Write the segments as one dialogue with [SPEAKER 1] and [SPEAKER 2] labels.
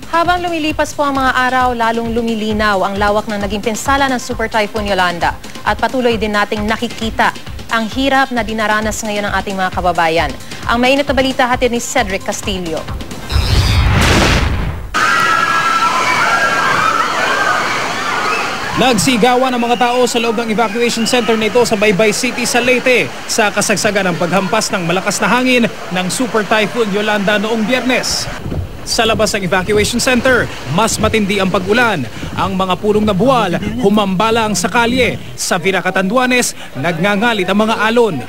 [SPEAKER 1] Habang lumilipas po ang mga araw, lalong lumilinaw ang lawak ng naging pinsala ng Super Typhoon Yolanda. At patuloy din nating nakikita ang hirap na dinaranas ngayon ng ating mga kababayan. Ang mainit na balita hatid ni Cedric Castillo.
[SPEAKER 2] Nagsigawan ang mga tao sa loob ng evacuation center nito sa Baybay City sa Leyte sa kasagsagan ng paghampas ng malakas na hangin ng Super Typhoon Yolanda noong Biyernes. Sa labas ng evacuation center, mas matindi ang pag-ulan. Ang mga punong na buwal, humambalang sa kalye. Sa Vira Catanduanes, nagngangalit ang mga alon.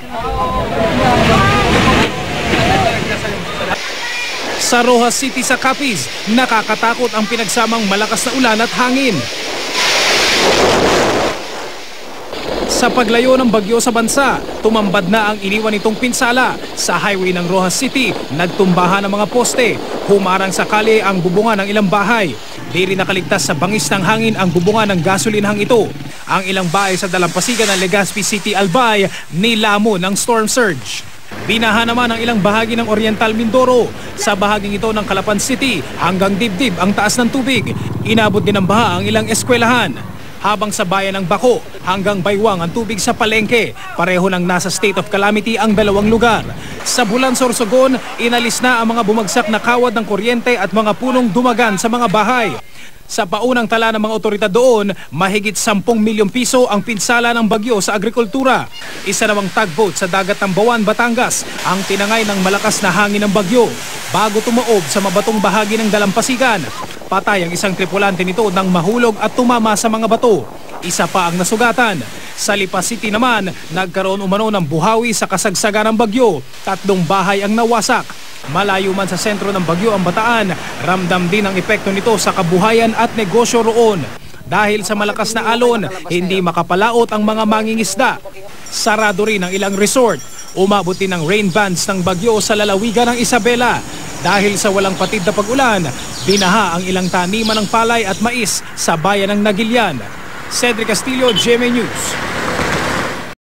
[SPEAKER 2] Sa Rojas City sa Capiz, nakakatakot ang pinagsamang malakas na ulan at hangin. Sa paglayo ng bagyo sa bansa, tumambad na ang iniwan nitong pinsala. Sa highway ng Rojas City, nagtumbahan ang mga poste. Humarang sa kalye ang bubungan ng ilang bahay. Di rin nakaligtas sa bangis ng hangin ang bubungan ng gasolinhang ito. Ang ilang bahay sa dalampasigan ng Legazpi City, Albay, nilamo ng storm surge. Binaha naman ang ilang bahagi ng Oriental Mindoro. Sa bahaging ito ng Calapan City, hanggang dibdib ang taas ng tubig. Inabot din ng baha ang ilang eskwelahan. Habang sa bayan ng Bako, hanggang baywang ang tubig sa Palengke. Pareho nang nasa state of calamity ang dalawang lugar. Sa Bulan, Sorsogon, inalis na ang mga bumagsak na kawad ng kuryente at mga punong dumagan sa mga bahay. Sa paunang tala ng mga otoridad doon, mahigit 10 milyong piso ang pinsala ng bagyo sa agrikultura. Isa namang tugboat sa dagat ng Bawan, Batangas ang tinangay ng malakas na hangin ng bagyo bago tumaob sa mabatong bahagi ng dalampasigan. Patay ang isang tripulante nito nang mahulog at tumama sa mga bato. Isa pa ang nasugatan. Sa Lipa City naman, nagkaroon umano ng buhawi sa kasagsagan ng bagyo. 3 bahay ang nawasak. Malayo man sa sentro ng bagyo ang Bataan, ramdam din ang epekto nito sa kabuhayan at negosyo roon. Dahil sa malakas na alon, hindi makapalaot ang mga mangingisda. Sarado rin ang ilang resort. Umabot din ang rain bands ng bagyo sa lalawigan ng Isabela. Dahil sa walang patid na pag-ulan, binaha ang ilang taniman ng palay at mais sa bayan ng Nagilian. Cedric Castillo, GMA News.